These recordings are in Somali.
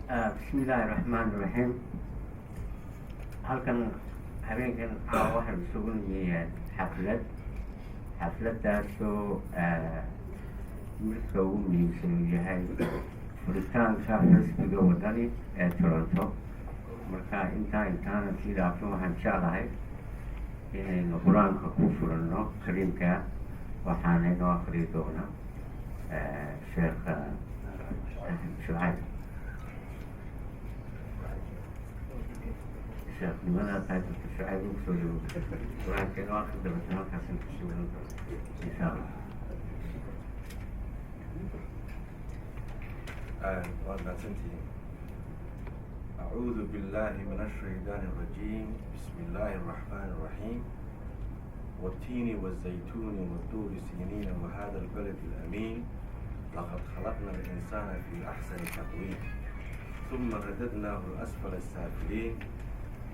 بسم الله الرحمن الرحيم. halkan habeenkan waxaan isugu nimid xafladaasoo midka ugu muhiimsan uu yahay furitaanka xisbiga wadani ee Toronto. Marka intaan sidaas waxaan jeclahay inaynu quraanka ku furano kariimka waxaana inoo akhri doona sheekh Shucayb. شيخ لماذا تعرف الشعيب وسوي القرآن كأنه آخر درجة حسن تشوفون إن شاء الله. أعوذ بالله من الشيطان الرجيم. بسم الله الرحمن الرحيم. والتين والزيتون والطور سينين وهذا البلد الأمين لقد خلقنا الإنسان في أحسن تقويم ثم رددناه أسفل السافلين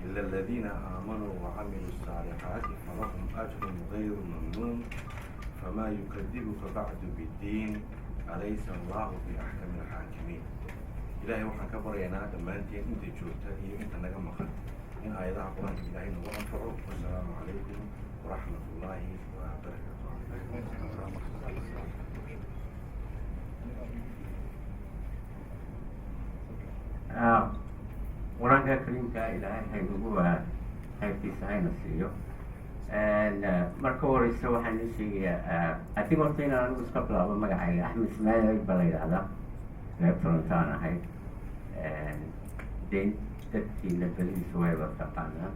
إلا الذين آمنوا وعملوا الصالحات فلهم أجر غير ممنون فما يكذبك بعد بالدين أليس الله بأحكم الحاكمين. إلهي وحن كبر ينادى ما أنت جوتا هي أنت نجم خد إن آيات القرآن إلهي وأنفعه. والسلام عليكم ورحمة الله وبركاته. quraanka kariimka ilaahay nagu qaybtiisa hayna siiyo. Marka horeysa waxaan ii sheegayaa haddii horta inaan anigu iska bilaabo magacayga Axmed Ismaaciil baa la yidhaahdaa, reer Toronto aan ahay. dee dadkiina badihiisa wayba taqaanaa.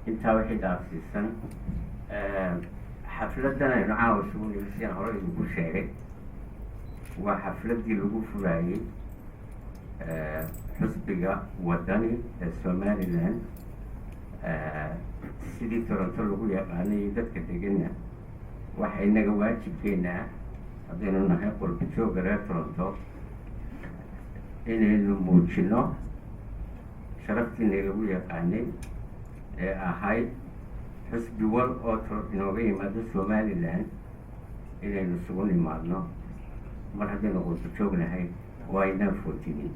intaa wixii dhaafsiisan xafladan aynu caawa isugu nimid sidaan hore idinku sheegay waa xafladii lagu furaayey xisbiga wadani ee Somaliland. sidii Toronto lagu yaqaanay dadka degana waxa inaga waajibkeena haddaynu nahay qurbi jooga reer Toronto inaynu muujino sharaftiina lagu yaqaanay ee ahayd xisbi wal oo inooga yimaado Somaliland inaynu isugu nimaadno mar haddaynu qurbi joognahay waa inaan footinin.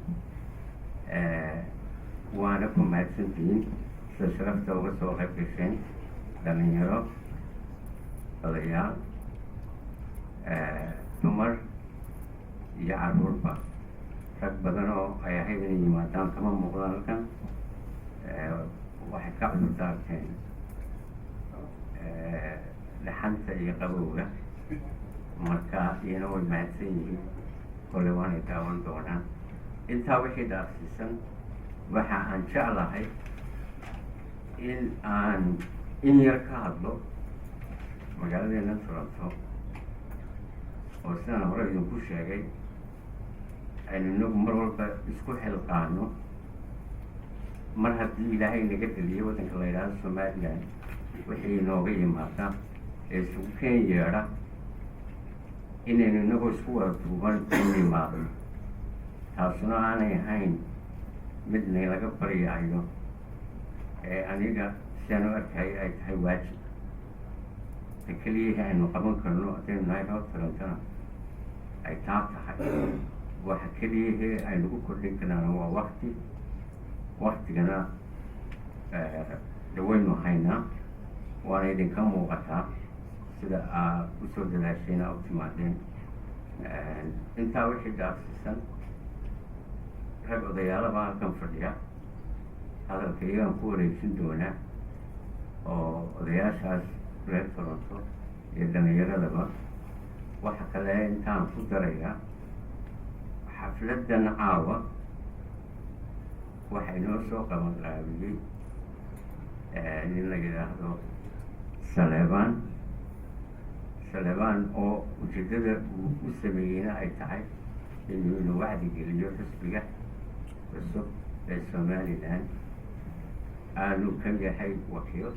waana ku mahadsantihiin sida sharafta uga soo qayb gasheen dhalinyaro, odayaal, dumar iyo caruurba. rag badan oo ay ahayd inay yimaadaan kama muuqdaan halkan. waxay ka cudur daarteen dhaxanta iyo qabowga, marka iyana way mahadsan yihiin. kole waanay daawan doonaan. intaa wixii dhaafsiisan waxa aan jeclahay in aan in yar ka hadlo magaaladeena Toronto oo sidaan hore idinku sheegay aynu inagu mar walba isku xilqaano mar haddii ilaahay naga deliyo waddanka la yidhaahdo Somaliland wixii inooga yimaada ee isugu keen yeedha inaynu inagoo isku wada duuban u nimaadno. taasuna aanay ahayn midna laga baryaayo ee aniga sidaan u arkay ay tahay waajib. ta keliya aynu qaban karno haddaynu nahay reer Torontona ay taa tahay. waxa keliya aynu ku kordhin karnaa waa waktigana dhawaynu haynaa. waana idinka muuqataa sida aad usoo dadaasheen u timaadeen. intaa wixii dhaafsiisan rag odayaalaba halkan fadhiya hadalka iyagaan ku wareegsan doonaa oo odayaashaas reer Toronto iyo dhalinyaradaba. waxa kale intaan ku darayaa xafladan caawa waxa inoo soo qaban qaabiyey nin la yidhaahdo Saleebaan oo ujeedada uu u sameeyeyna ay tahay inuu wacdi geliyo xisbiga cusub ee Somaliland. aanu ka yahay wakiil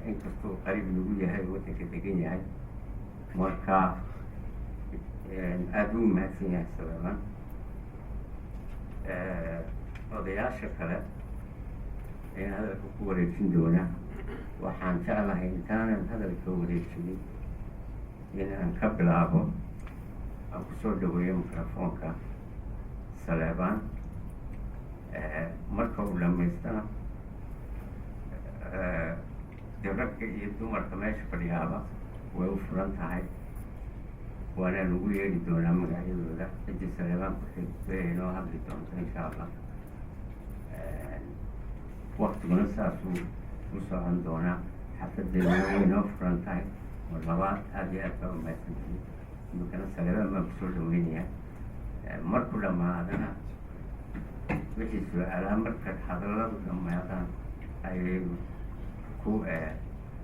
inkastuu qariib lagu yahay waddanka degan yahay. marka aada u mahadsan yahay Saleebaan. odayaasha kale ayaan hadalka ku wareejin doonaa. waxaan jeclahay intaanan hadalka wareejinin in aan ka bilaabo aan kusoo dhaweeyo mikrofoonka saleebaan marka uu dhamaystana dee ragga iyo dumarka meesha fadhiyaaba way u furan tahay waana lagu yeeri doonaa magacyadooda ciddii saleebaan ku xigtay inoo hadli doonto insha allah waktiguna saasuu u socon doonaa xafadeeduna way inoo furan tahay mar labaad aada iyo aad baa umahadsantihiin imikana saleebaan baan kusoo dhaweynayaa markuu dhammaadana wixii su-aalaa marka hadalladu dhammaadaan ayay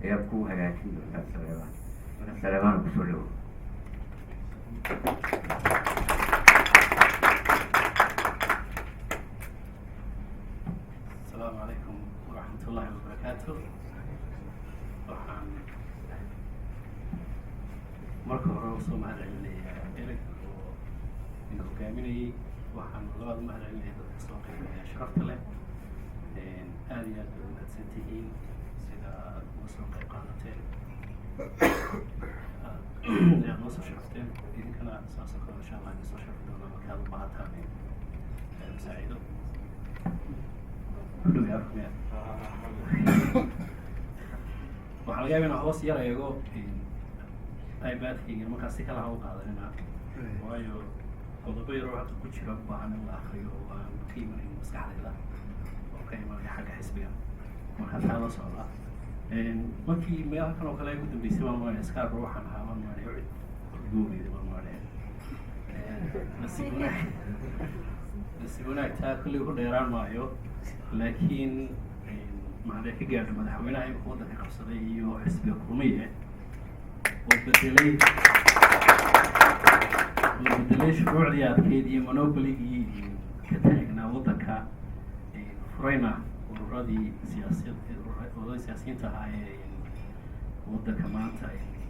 ayaa ku hagaajin doontaa saleebaan marka saleebaan kusoo dhawo. السلام عليكم ورحمة الله وبركاته. waxaan marka hore usoo mahad celinaya ereg oo ina hogaaminayay waxaan labaad mahad celinaya dadka soo qeybaya sharafta leh aada iyo aad bay umahadsan tihiin sida aad uga soo qeyb qaadateen aad noo soo sharafteen idinkana saasoo kale insha allah idin soo sharfi doona markaad u baahataan masaacido waxaa laga yaaba inaa hoos yar eego ibadkayga markaas si kala ha u qaadanina waayo qodobo yaroo hadda ku jira u baahan in la akriyo oo aan ka imanayn maskaxdayda oo ka imanaya xagga xisbiga markaa taa la socda markii meel kan oo kale ay ugu dambeysay baan maanaya scarbo waxaan ahaa baan maanaya googeyda baan maanaya nasiib wanaag taa kulli ku dheeraan maayo laakiin maxaa ka gaadho madaxweynaha imika waddanka qabsaday iyo xisbiga kulmiye oo bedelay shuruucdii adkeyd iyo monopoligii ka taagnaa waddanka furayna ururadii siyaasiyiinta ahaa ee waddanka maanta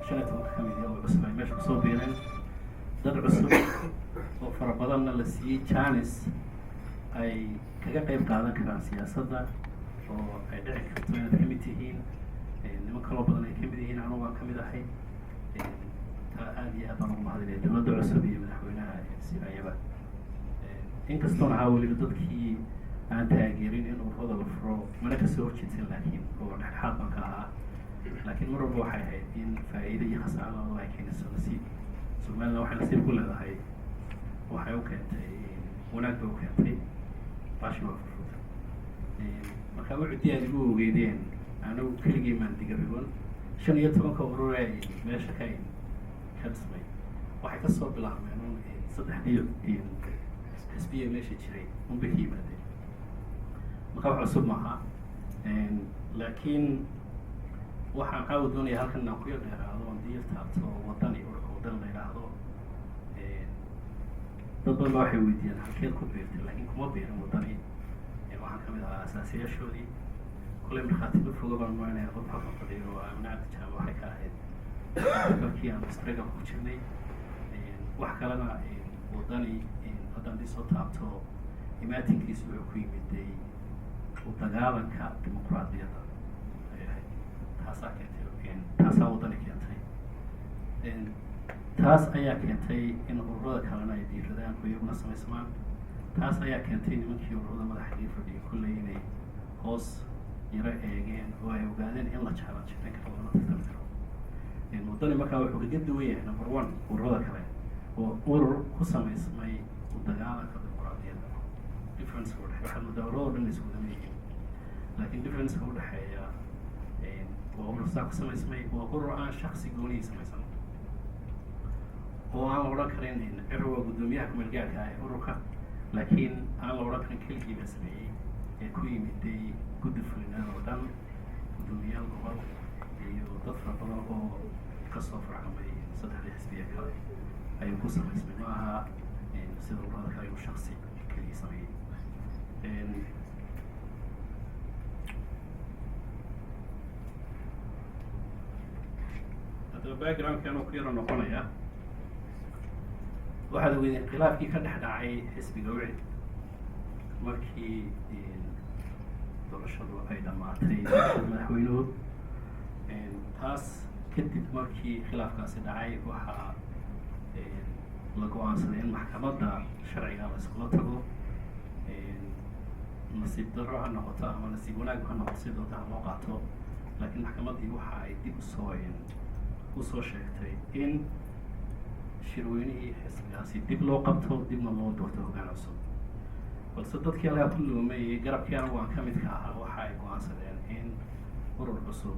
15 ka mid oo cusub ay meesha kusoo biireen dad cusub oo fara badanna la siiyey janis ay kaga qayb qaadan karaan siyaasadda oo ay dhici karto inaad ka mid tihiin niman kaloo badan ay ka mid yihiin anugu waan ka mid ahay taa aada iyo aad baan ugu mahadinaya dowladda cusub iyo madaxweynaha sirayaba inkastoona ahaa weliba dadkii aan taageerin in ururada la furo mana kasoo horjeedsan laakiin oo dhexdhexaad baan ka ahaa laakiin mar walba waxay ahayd in faa'iida iyo khasaarada ay keenayso nasiib somaliland waxay nasiib ku leedahay waxay u keentay wanaag bay u keentay baashi waa furfurta markaa wuxudii aad igu ogeydeen anagu keligii maan diga riban 15 urur ay meesha ka dhismay waxay kasoo bilaabmeen un 3 xisbiya meesha jiray unbay ka yimaadeen marka wax cusub maaha laakiin waxaan caawa doonaya halkan inaan ku yar dheeraado oon diyar taabto wadani wadan la yidhaahdo dad badan ba waxay weydiiyaan halkeed ku biirtay laakiin kuma biirin wadani waxaan kamid ahaa asaasiyaashoodii kulley markhaatiba foga baan maanaya qof halkan fadhiyo oo amnacda jaama waxay ka ahayd dalkii aan struggle ku jirnay wax kalena wadani haddaan dii soo taabto imaatinkiisu wuxuu ku yimiday u dagaalanka dimuqraadiyadda ay ahayd taasaa keentay taasaa wadani keentay taas ayaa keentay in ururada kalena ay diiradaan oo iyaguna samaysmaan taas ayaa keentay nimankii ururada madaxdii fadhiya kulley inay hoos yaro eegeen oo ay ogaadeen in la challenge dhanka lagala tartami karo wadani markaa wuxuu kaga duwan yahay number 1 ururada kale oo urur ku samaysmay u dagaalanka dimuqraadiyadda difference u dhexeeya waxaad moodaa ururada dhan isku wada leeyihiin laakiin difference-ka u dhexeeya waa urur saa ku samaysmay waa urur aan shaksi goonihii samaysan oo aan la odhan karin ciro waa guddoomiyaha kumeel gaarka ah ee ururka laakiin aan la odhan karin keligii baa sameeyey ee ku yimiday guddi fulinada oo dhan guddoomiyaal gobol iyo dad fara badan oo kasoo farcamay 3 xisbiya kale ayuu ku samaysmay ma aha sida ururada kale inuu shaksi keligii sameeyey haddaba backgroundkan oo ku yaro noqonaya waxaad ogeydeen khilaafkii ka dhex dhacay xisbiga wicid markii doorashadu ay dhammaatay madaxweynuhu taas kadib markii khilaafkaasi dhacay waxaa la go-aansaday in maxkamadda sharciga la iskula tago. nasiib darro ha noqoto ama nasiib wanaag ha noqoto si doonta ha loo qaato, laakiin maxkamaddii waxa ay dib usoo sheegtay in shirweynihii xisbigaasi dib loo qabto, dibna loo doorto hoggaan cusub. balse dadkii alaga ku loomayay garabkiina waan ka midka ahaa, waxa ay go-aansadeen in urur cusub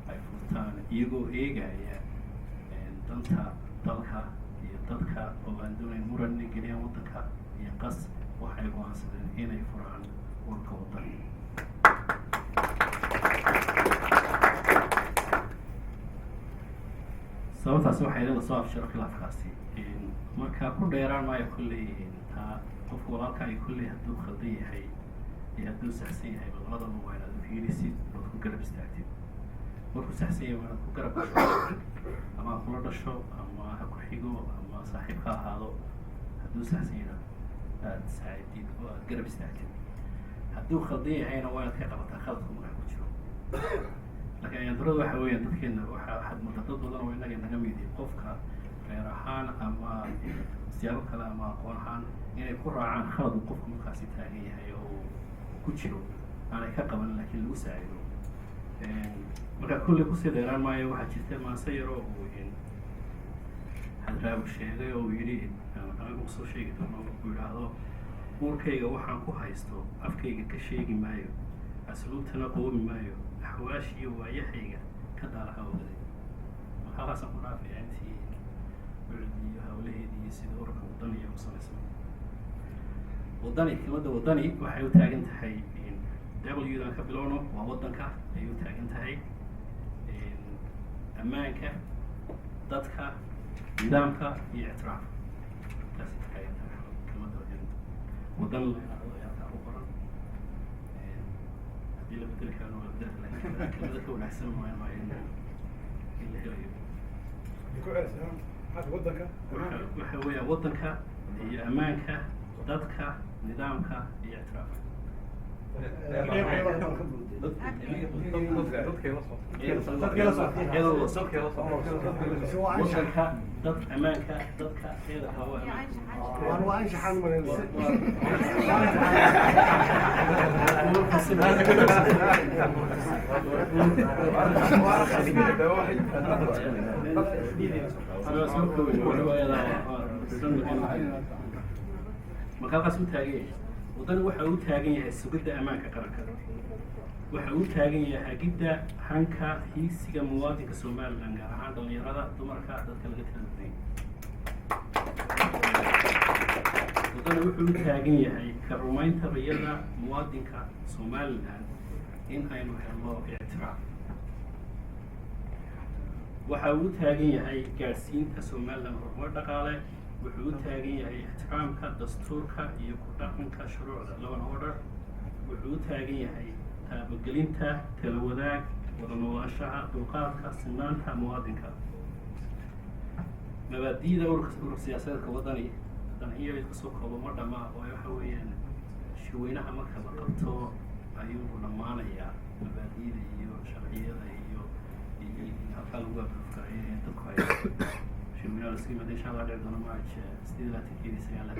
ay furtaan iyagoo eegaya danta dalka iyo dadka oo aan doonayn muran inay geliyaan waddanka iyo qas. waxay go-aansadeen inay furaan ururka wadani. sababtaasi waxay idin lasoo afjaro khilaafkaasi. marka ku dheeraan maayo kolley taa qofka walaalka ay kolley hadduu khaldan yahay iyo hadduu saxsan yahay labadaba waa inaad ufiirisid ood ku garab istaagtid. markuu saxsan yahay waa inaad ku garab gasho, ama ha kula dhasho ama ha ku xigo ama saaxiib ka ahaado. hadduu saxsan yahay aad saacidid oo aad garab istaagtid. hadduu khaldan yahayna waa inaad ka qabataa khaladku marka ku jiro. laakiin ayaandarada waxa weeyaan dadkeena waxaad moodaa dad badan oo innaga naga midi qofka reer ahaan ama siyaabo kale ama aqoon ahaan inay ku raacaan khalad uu qofku markaasi taagan yahay oo ku jiro aanay ka qaban laakiin lagu saacido. marka kolley kusii dheeraan maayo. waxaa jirta maase yaro uu hadraabu sheegay oo uu yidhi anagu soo sheegi doono uu yidhaahdo uurkayga waxaan ku haysto afkayga ka sheegi maayo, asluubtana qoomi maayo, axwaashiyo waayahayga ka daalaha ogaday. marka halkaasaan ku dhaafaya intii weladi iyo hawlaheedii iyo sida ururka wadaniya u samaysmay. wadani kelmadda wadani waxay u taagan tahay w-dan ka bilowno waa waddanka ayay u taagan tahay. ammaanka, dadka, nidaamka iyo ictiraafka taasi taagan tahay kelmadda wadan la yidhaahdo ayaa kaa ku qoran. haddii la bedeli karana waa la bedeli, laakiin kelmada ka wanaagsan maayo in la helayo. waxa weeyaa waddanka iyo ammaanka, dadka, nidaamka iyo ictiraafka. waddanka, dad, ammaanka, dadka iyada marka halkaas u taagan yahay. wadani waxa uu taagan yahay sugidda ammaanka qaranka. waxa uu taagan yahay hagidda hanka hiigsiga muwaadinka Somaliland, gaar ahaan dhalinyarada, dumarka, dadka laga tala duday. wadani wuxuu u taagan yahay ka rumaynta riyada muwaadinka Somaliland in aynu helno ictiraaf. waxa uu taagan yahay gaadhsiinta Somaliland horumar dhaqaale. wuxuu u taagan yahay ixtiraamka dastuurka iyo ku dhaqanka shuruucda law and order. wuxuu u taagan yahay taabagelinta tala wadaag, wada noolaanshaha, dulqaadka, sinaanta muwaadinka. mabaadi'da ururka siyaasadeedka wadani haddana in yar kasoo koobo ma dhammaa, oo waxa weeyaan shirweynaha marka la qabto ayuu dhammaanayaa mabaadi'da iyo sharciyada iyo halkaa lagu abrufkayo dadku ay shirweynaha la iska insha allah dhici doona March 8-9 dhici doona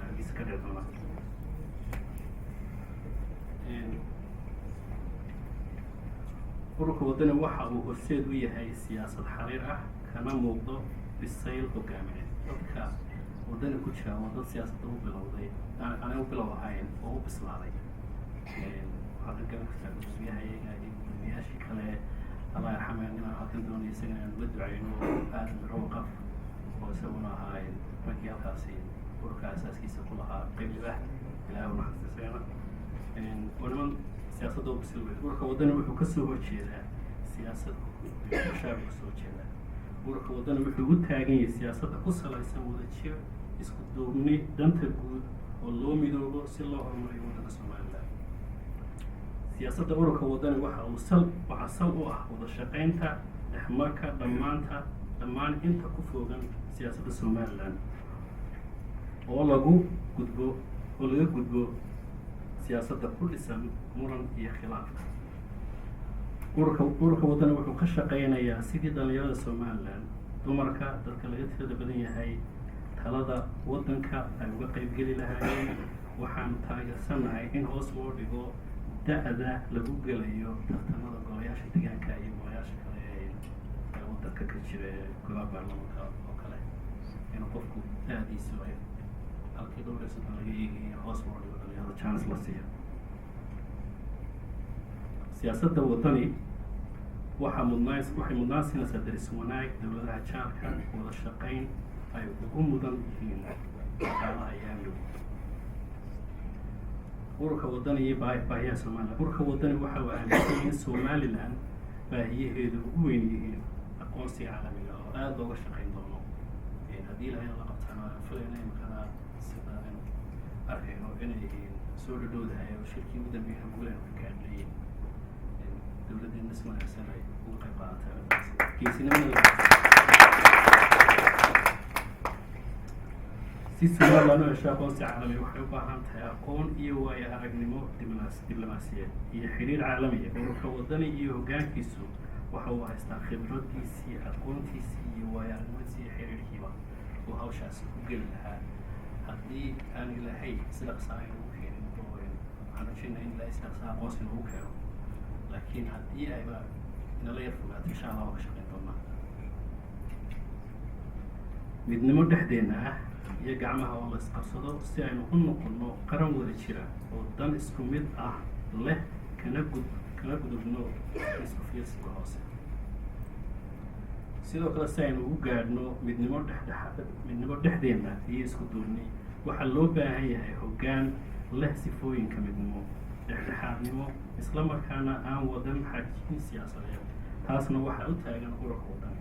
Hargeysa ka dhici doona. ururka wadani waxa uu horseed u yahay siyaasad xariir ah kana muuqdo bisayl hogaamineed. dadka wadani ku jira waa dad siyaasadda u bilowday aanay u bilow ahayn oo u bislaaday. waxaad garan kartaa gudoomiyahayaga iyo gudoomiyaashii kale allah yarxameen inaan halkan doonayo isaga inaan uga ducayno aadam miro waqaf oo isaguna ahaa raggii halkaasi ururka asaaskiisa ku lahaa qayb libaax ilaahay u naxariisto isagana. waa niman siyaasadda u bisil wey. ururka wadani wuxuu kasoo horjeedaa siyaasadda shacabka kasoo horjeedaa. ururka wadani wuxuu u taagan yahay siyaasadda ku salaysan wadajir, isku duubni, danta guud oo loo midoobo si loo horumariyo waddanka Somaliland. siyaasadda ururka wadani waxaa sal u ah wada shaqaynta, dhexmarka, dhammaan inta ku fogan siyaasadda Somaliland oo laga gudbo siyaasadda ku dhisan muran iyo khilaaf. ururka wadani wuxuu ka shaqaynayaa sidii dhalinyarada Somaliland, dumarka, dadka laga tirada badan yahay talada waddanka ay uga qaybgeli lahaayeen. waxaan taageersanahay in hoos loo dhigo da-da lagu gelayo tartamada golayaasha deegaanka iyo golayaasha kale ee waddanka ka jira golaha baarlamaanka oo kale, in qofku da-diisu ay halkii dhowr iyo soddon laga eegayo hoos loo dhigo dhalinyarada chance la siiyo. siyaasadda waddani waxay mudnaan siinaysaa daris wanaag, dowladaha jaarka, wada shaqayn ay ugu mudan yihiin dhaqaalaha iyo amnigu. ururka waddani iyo baahiyaha Somaliland. ururka waddani waxa uu aaminsan in Somaliland baahiyaheedu ugu weyn yihiin aqoonsiga caalamiga oo aad looga shaqayn doono. haddii ilaahay la qabtana filayna imikana sida aynu arkayno inay soo dhadhowdahay oo shirkii ugu dambeeyay guuleenu ka gaadhay dowladdeena si wanaagsan ay uga qayb qaadatay arrintaas. geesinimada si Somaliland u hesho aqoonsi caalami waxay u baahan tahay aqoon iyo waayo aragnimo diblomaasiyeed iyo xiriir caalami ah. ururka waddani iyo hoggaankiisu waxa uu haystaa khibradiisii, aqoontiisii iyo waayo aragnimadiisii iyo xiriirkiiba uu hawshaasi ku geli lahaa. haddii aan ilaahay si dhaqsa aynu ugu keenin oo waxaan rajaynaa in ilaahay si dhaqsa aqoonsi noogu keeno, laakiin haddii ayba inala yar fogaato insha allah waa ka shaqayn doonaa. midnimo dhexdeena ah iyo gacmaha oo la isqabsado si aynu u noqono qaran wada jira oo dan isku mid ah leh, kana gudubno isku fiirsiga hoose. sidoo kale si aynu ugu gaadhno midnimo dhexdeena iyo isku duubni, waxaa loo baahan yahay hoggaan leh sifooyinka midnimo, dhexdhexaadnimo, isla markaana aan wadan xajiin siyaasadeed. taasna waxaa u taagan ururka waddani.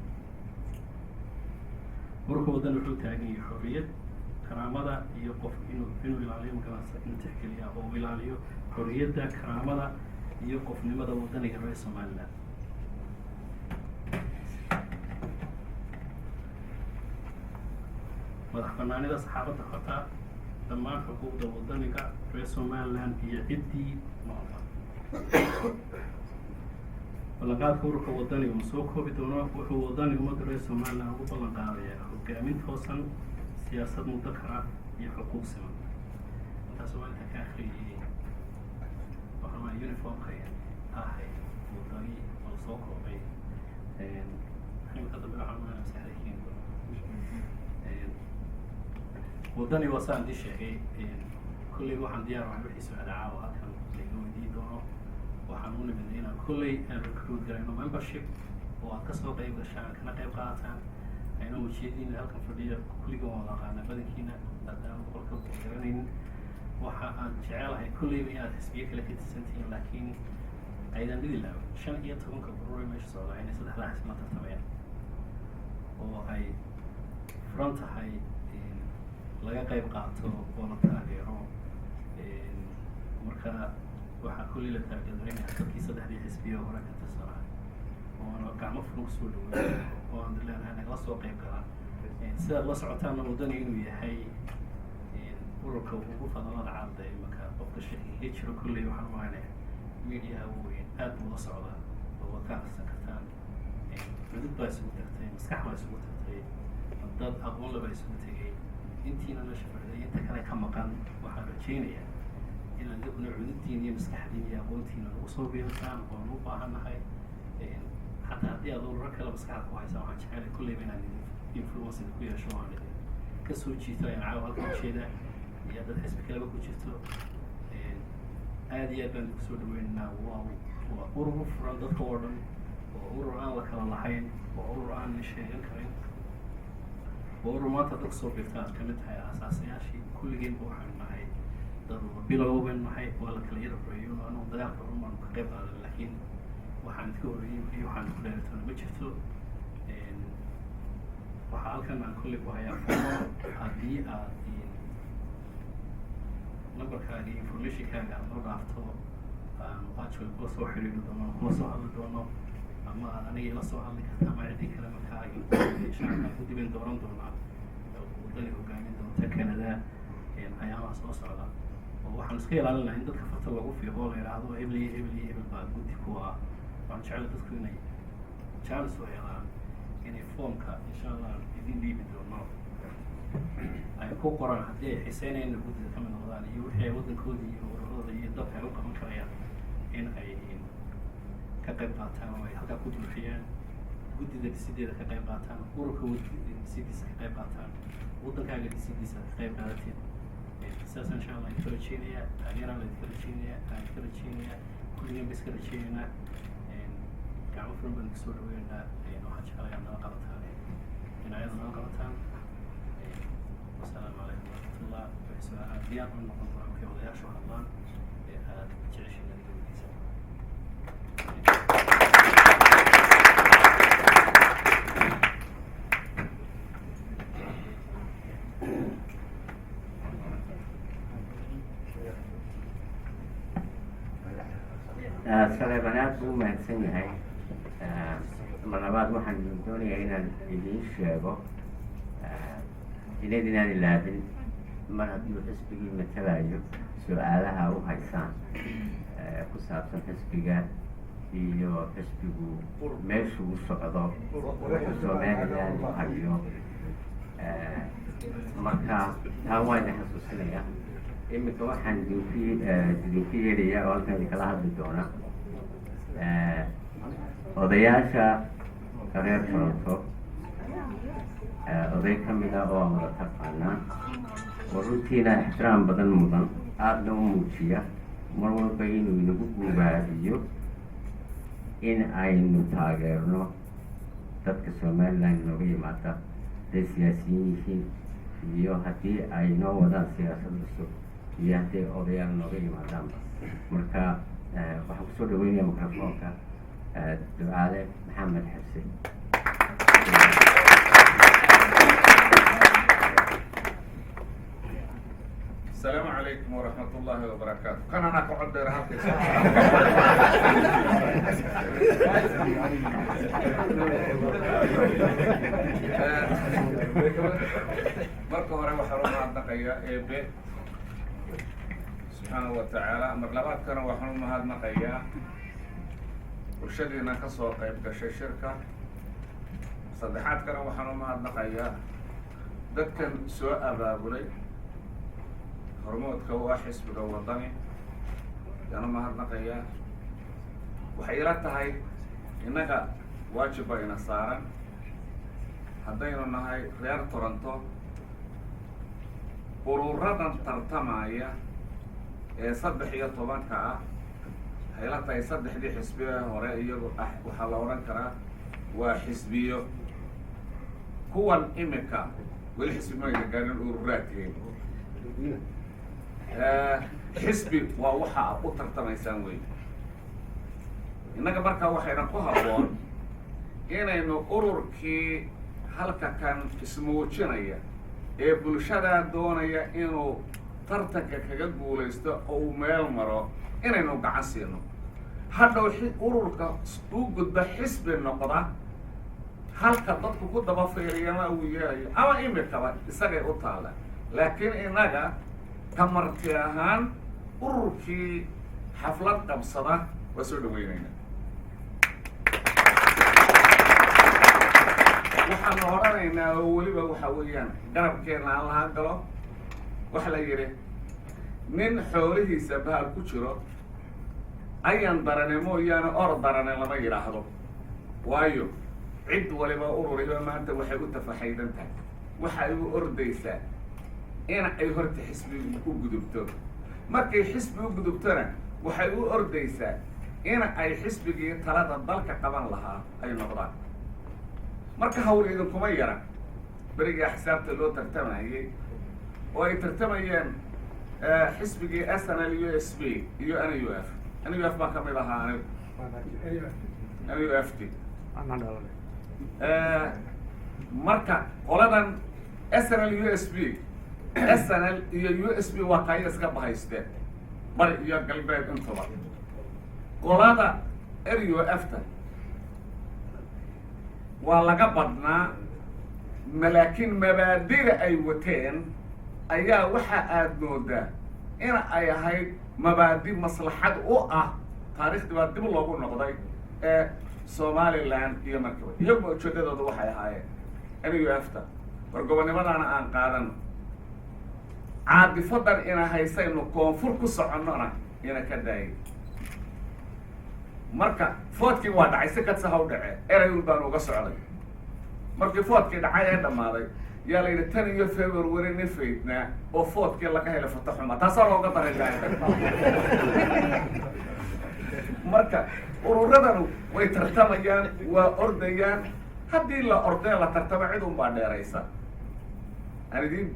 ururka waddani wuxuu taagan yahay xorriyad, karaamada iyo qof inuu ilaaliyo magaranaysa in tixgeliya oo ilaaliyo xorriyadda, karaamada iyo qofnimada waddaniga reer Somaliland. madax banaanida saxaafadda xorta, dhammaan xuquuqda waddaniga reer Somaliland iyo ciddii noolba. ballanqaadka ururka waddani uu soo koobi doono wuxuu waddani ummadda reer Somaliland ugu ballan qaadayaa hogaamin toosan, siyaasad mudakara iyo xuquuq siman. intaas waa inta ka akhriyay waxaa uniformka ahay waddani oo soo koobay xilka dambe waxaan maana maskaxdaykiin waddani waa saan dii sheegay. kolley waxaan diyaar waxaan wixii su-aal caawa halkan layga weydiin doono. waxaan u nimid inaan kolley aan recruit garayno membership oo aad kasoo qayb gashaan kana qayb qaadataan. ayna ujeediin halkan fadhiya kulligan waa aqaana badankiina haddaan boqolka garanaynin. waxa aan jecelahay kolleyba inaad xisbiyo kala fidsantihiin, laakiin aydan dhidi lahayn 15 urur meesha socdaa inay 3 xisbi la tartamayaan oo ay furan tahay laga qayb qaato oo la taageero. marka waxaa kolley la taageeraya dadkii 3 xisbiyo hore ka tirsanaa oo gacmo furan kusoo dhaweeyo oo aan leenahay nagala soo qayb galaan. sidaad la socotaana waddani inuu yahay ururka ugu fadalada caalda ee marka qofka shakiga jiro kolley waxaan maanaya media weyn aad buu la socdaa oo waad ka akhrisan kartaan. cudud baa isugu tagtay, maskax baa isugu tagtay, dad aqoon laba isugu tegay. intiina meesha fadhiday inta kale ka maqan waxaan rajaynayaa inaad idikuna cududdiina iyo maskaxdiina iyo aqoontiina ugu soo biirtaan oo u baahannahay. xataa haddii aad ururo kale maskaxda ku haysaa waxaan jecelay kolleyba inaan influence ku yeesho oo aan idin ka soo jiito ayaan caawa halka ujeeda iyo dad xisbi kaleba ku jirto. aad iyo aad baan idinku soo dhaweynaynaa. waa urur furan dadka oo dhan, waa urur aan la kala lahayn, waa urur aan la sheegan karin, waa urur maanta dadka soo biirta aad kamid tahay asaasayaashii. kulligeenba waxaan nahay dad bilow baynu nahay, waa la kala yar horeeyo anagu dagaalka horumaan ka qayb qaadan, laakiin waxaan idka horeeyey iyo waxaan ku dheertana ma jirto. waxaa halkan aan kolley ku hayaa foomo. haddii aad numberkaaga iyo informationkaaga aad noo dhaafto muqaajol kula soo xiriiri doono, kula soo hadli doono, ama aad aniga ila soo hadli karta ama ciddii kale markaa inshaalla ku dibin dooran doonaa waddani hogaamin doonta Canada ayaamaha soo socda. oo waxaan iska ilaalinaha in dadka farta lagu fiiqo oo la yidhaahdo hebel iyo hebel iyo hebel baa guddi ku ah. waxaan jeclay dadku inay chance u helaan inay foomka insha allah idin dhiibi doono ay ku qoran haddii ay xiseynayna guddida kamid noqdaan iyo wixii ay waddankooda iyo ururada iyo dadka ay u qaban karayaan in ay ka qayb qaataan oo ay halkaa ku buuxiyaan guddida dhisideeda ka qayb qaataan ururka dhisidiisa ka qayb qaataan waddankaaga dhisidiisa ka qayb qaadateed sidaas insha allah idinka rajeynaya taageeraan idinka rajeynaya aan idinka rajeynaya kulligeen ba iska rajeynayna gacmo furan baan kasoo dhaweynaa waxaan jeclayaa nala qabataan dhinacyada nala qabataan wasalaamu calaykum waraxmatullah waxay diyaar u noqon doonaa markay odayaashu hadlaan aad jeceshiina dowladiisa saleebanaad buu mahadsan yahay mar labaad waxaan doonayaa inaan idiin sheego inaan ilaabin mar hadduu xisbigii matalayo su-aalaha u haysaan ku saabsan xisbiga iyo xisbigu meeshuu u socdo somaliland u hayo marka taa waa idin xasuusinaya iminka waxaan idinku yeedhayaa oo halkan idinkala hadli doona odayaasha reer toronto oday ka mid ah oo wada taqaanaa oo runtiina ixtiraam badan mudan aadna u muujiya mar walba inuu inagu guubaadiyo in aynu taageerno dadka somaliland inooga yimaada hadday siyaasiyiin yihiin iyo haddii ay noo wadaan siyaasad cusub iyo hadday odayaal nooga yimaadaanba marka waxaan kusoo dhaweynaya microfoonka ducaale maxamed xabse. السلام عليكم ورحمة الله وبركاته. كان أنا قعد رهاب مركو هرا وحرونا النقية إيب سبحانه وتعالى مرلبات كانوا وحرونا هاد نقية وشدينا كسوة قيب كشي شركة صدحات كانوا وحرونا هاد نقية دكن سوء أبابولي hormoodka waa xisbiga wadani yaana mahadnaqaya waxay ila tahay innaga waajib bayna saaran haddaynu nahay reer toronto ururadan tartamaya ee 13 ah waxay ila tahay 3 xisbiya hore iyagu waxaa la odhan karaa waa xisbiyo kuwan imika weli xisbi ma gaarin ururaadkeen xisbi waa waxa aad u tartamaysaan wey innaga markaa waxayna ku habboon inaynu ururkii halka kan ismuujinaya ee bulshadaa doonaya inuu tartanka kaga guulaysto oo uu meel maro inaynu gacan siino hadhow ururka u gudba xisbi noqda halka dadku ku daba fiiriyana uu yeelayo ama imikaba isagay u taala laakiin innaga kamarti ahaan ururkii xaflad qabsada waa soo dhaweynayna waxaanu odhanaynaa oo weliba waxa weeyaan garabkeena aan lahaan galo waxa la yidhi nin xoolihiisa bahal ku jiro ayan darane mooyaane or darane lama yidhaahdo waayo cid waliba ururiba maanta waxay u tafaxaydan tahay waxay u ordaysaa in ay horta xisbi u gudubto markay xisbi u gudubtona waxay u ordaysaa in ay xisbigii talada dalka qaban lahaa ay noqdaan marka hawl idinkuma yara berigaa xisaabta loo tartamayay oo ay tartamayeen xisbigii SNL USB iyo NUF NUF baa ka mid ahaa anigu NUFT marka qoladan SNL USB SNL iyo USB waa qaaya iska bahaysteen bari iyo galbeed intuba qolada RUF-ta waa laga badnaa laakiin mabaadida ay wateen ayaa waxa aad moodaa in ay ahayd mabaadi maslaxad u ah taariikhdii baa dib loogu noqday somaliland iyo markaba iyaguba ujeedadooda waxay ahaayeen NUF-ta war gobonnimadaana aan qaadano caadifadan ina haysaynu koonfur ku soconnona ina ka daayay marka foodkii waa dhacay si kadsa ha u dhacee erayun baan uga socday markii foodkii dhacay ee dhammaaday yaa la yidhi tan iyo February nin faydnaa oo foodkii laga helay fataxuma taasaa looga daray marka ururadanu way tartamayaan waa ordayaan haddii la ordee la tartamo cid un baa dheeraysa aan idin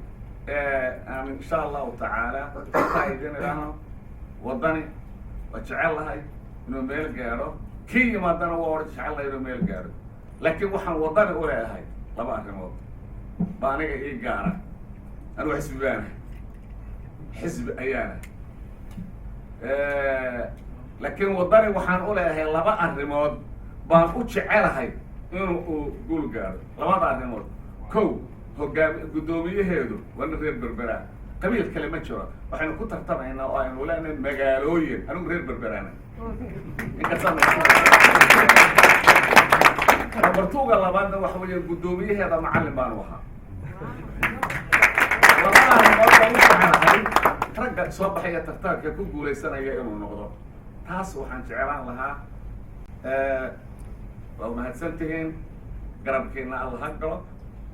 insha allahu tacaala waxaa idin idhaahno waddani waa jecel lahay inuu meel gaadho kii yimaadana waa hor jecel lahay inuu meel gaadho laakiin waxaan waddani u leeyahay laba arrimood ba aniga ii gaara anugu xisbi baana xisbi ayaana laakiin waddani waxaan u leeyahay laba arrimood baan u jecelahay inuu uu guul gaadho labada arrimood kow guddoomiyaheedu waa nin reer berbera qabiil kale ma jiro waxaynu ku tartamaynaa oo aynu leenahay magaalooyin anigu reer berberaana bartuuga labaadna waxa weeye guddoomiyaheeda macallin baanu ahaa labada arrimood baan u jecelahay ragga soo baxaya tartaanka ku guulaysanaya inuu noqdo taas waxaan jeclaan lahaa waa mahadsan tihiin garabkiina alla ha galo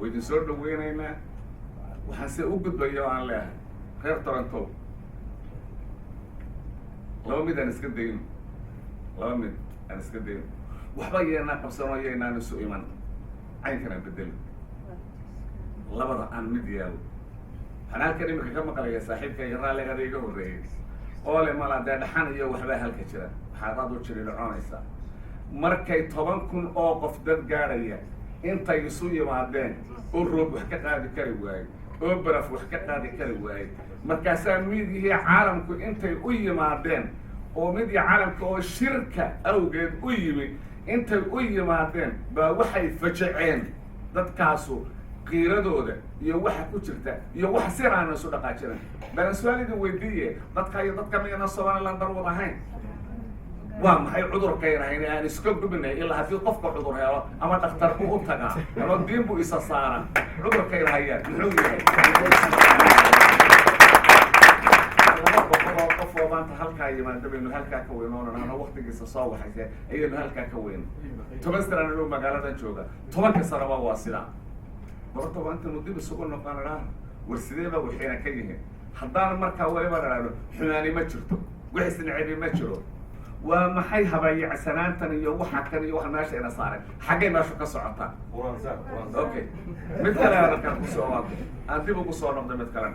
waa idin soo dhaweynaynaa waxaan se u gudbaya oo aan leehay reer Toronto laba mid aan iska dayno waxba yeena qabsano yeynaan isu iman caynkana bedelo labada aan mid yaalo waxaan halkan imika ka maqlaya saaxiibka iyo raalligada iga horreeyay oo le mala dee dhaxan iyo waxbaa halka jira waxaad aad u jiri dhaconaysaa markay 10,000 oo qof dad gaadhaya intay isu yimaadeen oo roob wax ka qaadi kari waayey oo baraf wax ka qaadi kari waayey markaasaa midihii caalamku intay u yimaadeen oo midii caalamka oo shirka awgeed u yimi intay u yimaadeen baa waxay fajaceen dadkaasu qiiradooda iyo waxa ku jirta iyo wax siraana isu dhaqaajinay baan su'aalida weydiiye dadka iyo dadka miyana Soomaaliland dar wada ahayn waa maxay cudurkayna hayna aan iska gubnay ilaa haddii qofka cudur helo ama dhakhtar uu u tagaa ama diin buu isa saara cudurkayna hayaan muxuu yahay qof oo maanta halkaa yimaada baynu halkaa ka weynoonana waqtigiisa soo waxayse ayaynu halkaa ka weyno 10 sanana loo magaaladan jooga 10 sanaba waa sidaa horta waa inta muddo isugu noqonaa war sideeba waxayna ka yihiin haddaan markaa waliba dhalaalo xumaani ma jirto wixii sinacibi ma jiro waa maxay habayacsanaantan iyo waxa kan iyo waxa meesha ina saaray xaggay meesha ka socotaa okay mid kale aan ku soo waado aan dib ugu soo noqdo mid kale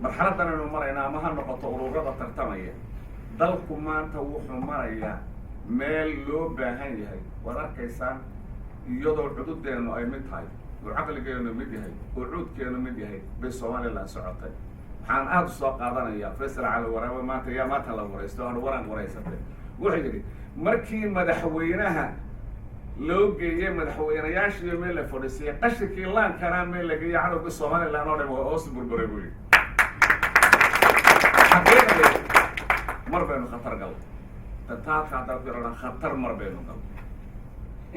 marxaladan inuu marayna ama ha noqoto ururada tartamaya dalku maanta wuxuu marayaa meel loo baahan yahay waad arkaysaan iyadoo xuduudeenu ay mid tahay oo caqligeenu mid yahay oo cuudkeenu mid yahay bay Soomaaliland socotay waxaan aad soo qaadanayaa Faysal Cali Waraabe maanta yaa maanta la waraysto aan waran waraysatay wuxuu yidhi markii madaxweynaha loo geeyay madaxweynayaasha iyo meel la fadhiisay qashikii laan kana meel laga yaacay cadawga Soomaaliland oo dhan waa hoos burburay buu yidhi mar baynu khatar gal taas hadda fiirana khatar mar baynu gal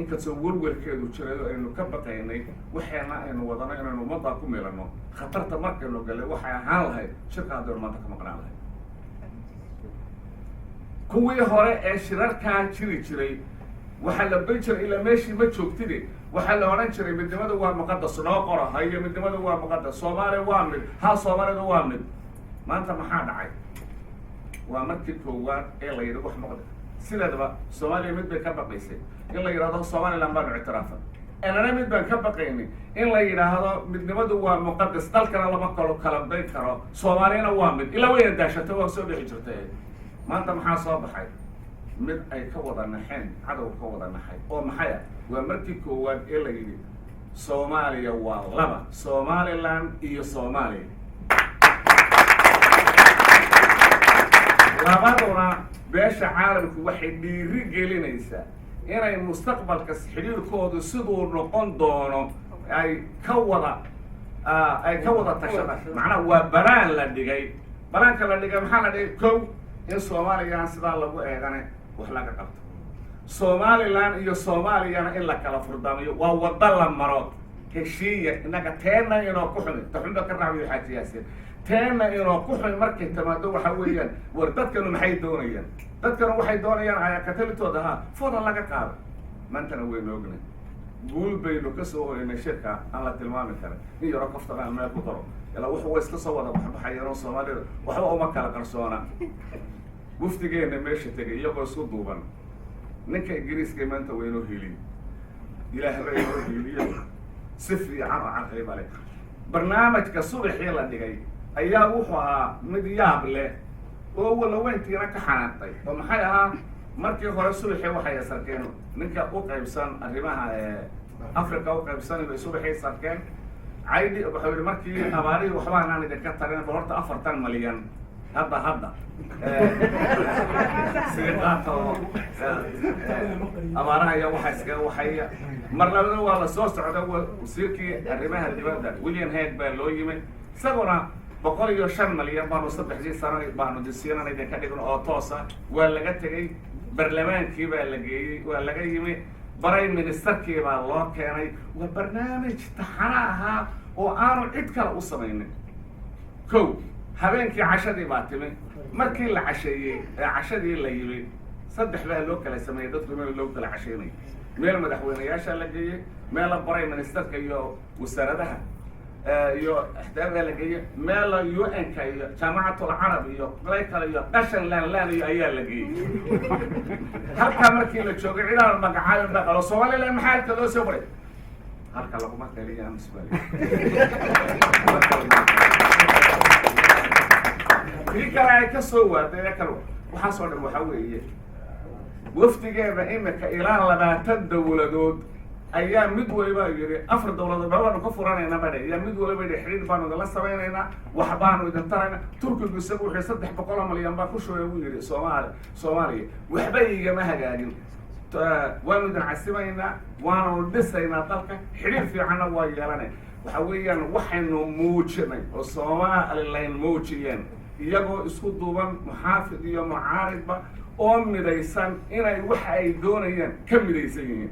inkastoo warwarkeedu jiray aynu ka baqaynay waxaana aynu wadana inaynu ummadda ku meelano khatarta markaynu galay waxay ahaan lahayd shirka hadda ummadda ka maqnaan lahayd kuwii hore ee shirarkaa jiri jiray waxaa la ban jiray ilaa meeshii ma joogtide waxaa la odhan jiray midnimada waa muqadas noo qora hayo midnimada waa muqadas Soomaaliya waa mid ha Soomaalida waa mid maanta maxaa dhacay waa markii koowaad ee la yidhi wax muqadas sidaadaba Soomaaliya mid bay ka baqaysay in la yidhaahdo Soomaaliland baan ictiraafay anana mid baan ka baqaynay in la yidhaahdo midnimadu waa muqadas dalkana lama kala bayn karo Soomaaliyana waa mid ilaa way daashatay waa soo dhixi jirtay maanta maxaa soo baxay mid ay ka wada naxeen cadow ka wada naxay oo maxay waa markii koowaad ee la yidhi Soomaaliya waa laba Somaliland iyo Soomaaliya labaduna beesha caalamku waxay dhiiri gelinaysaa inay mustaqbalka xiriirkoodu siduu noqon doono ay ka wada tashada macnaha waa banaan la dhigay banaanka la dhigay maxaa la dhigay kow in Soomaaliya sidaa lagu eegane wax laga qabto somaliland iyo soomaaliyana in la kala furdamiyo waa waddo la maro heshiiya innaga teena inoo ku xumi taxumba ka raabiyo xaaji yaasiin teena inoo ku xumi markay timaado waxa weeyaan war dadkanu maxay doonayaan dadkanu waxay doonayaan ayaa katalitooda ahaa fooda laga qaado maantana waynu ognay guul baynu ka soo horeynay shirka aan la tilmaami karin in yaro kaftaqaan meel ku daro ilaa wuxuu iska soo wada baxbaxayeenoo soomaalida waxba uma kala qarsoona wafdigeena meesha tegay iyagoo isku duuban ninka ingiriiska maanta waynoo heliy ilaahba inoo heliyo si fiican oo caqliba leh barnaamijka subaxii la dhigay ayaa wuxuu ahaa mid yaab leh oo walaweyntiina ka xanaantay oo maxay ahaa markii hore subaxii waxay sarkeen ninka u qaybsan arrimaha africa u qaybsan bay subaxii sarkeen caydi wuxuu yidhi markii abaarihii waxba anaan idinka tarin bal horta 40 malyan hadda siqaata oo abaaraha iyo waxa iskaga waxaya mar labada waa la soo socda wasiirkii arrimaha dibadda William Hague baa loo yimid isaguna 105 malyan baanu 3 sano baanu disiinana idinka dhigno oo toosa waa laga tegay barlamaankii baa la geeyey waa laga yimi prime ministerkii baa loo keenay waa barnaamij taxana ahaa oo aanu cid kale u samaynin kow habeenkii cashadii baa timi markii la casheeyey cashadii la yimi 3 baa loo kala sameeyay dadku meel loo kala casheynay meel madaxweynayaasha la geeyey meel prime ministerka iyo wasaaradaha iyo احتاجها لقيه مال UN كي جامعة العرب iyo قليل iyo قشن لان iyo ayaa lagay halka markii la joogay ilaa magacaada dhaqalo Soomaaliland maxaa ka loo soo baray halka lagu ma kaliya misbali fikra ay ka soo waaday kale waxa soo dhan waxa weeye wafdigeeda imika ilaa 20 dawladood ayaa mid waliba yiri 4 dawladood baanu ka furanayna baa ayaa mid waliba xiriir baanu la sameeynayna wax baanu idin tarayna Turkigu isagu wixii 300 malyan baa ku shooyay uu yiri Soomaaliya waxba igama hagaagin waanu idin casimayna waanu dhisayna dalka xiriir fiican waa yeelanay waxa weeyaan waxaynu muujinay oo Soomaaliland muujiyeen iyagoo isku duuban muxaafid iyo mucaaridba oo midaysan inay wax ay doonayaan ka midaysan yihiin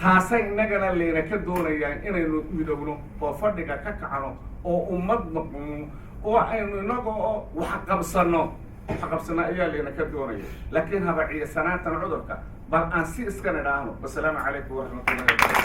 taasay nagana leena ka doonayaan inaynu midowno oo fadhiga ka kacno oo ummad noqono oo aynu inagoo wax qabsano ayaa leena ka doonaya laakiin haba ciisanaatan cudurka bal aan si iska nidhaahno wassalaamu calaykum wa rahmatullahi wa barakatuh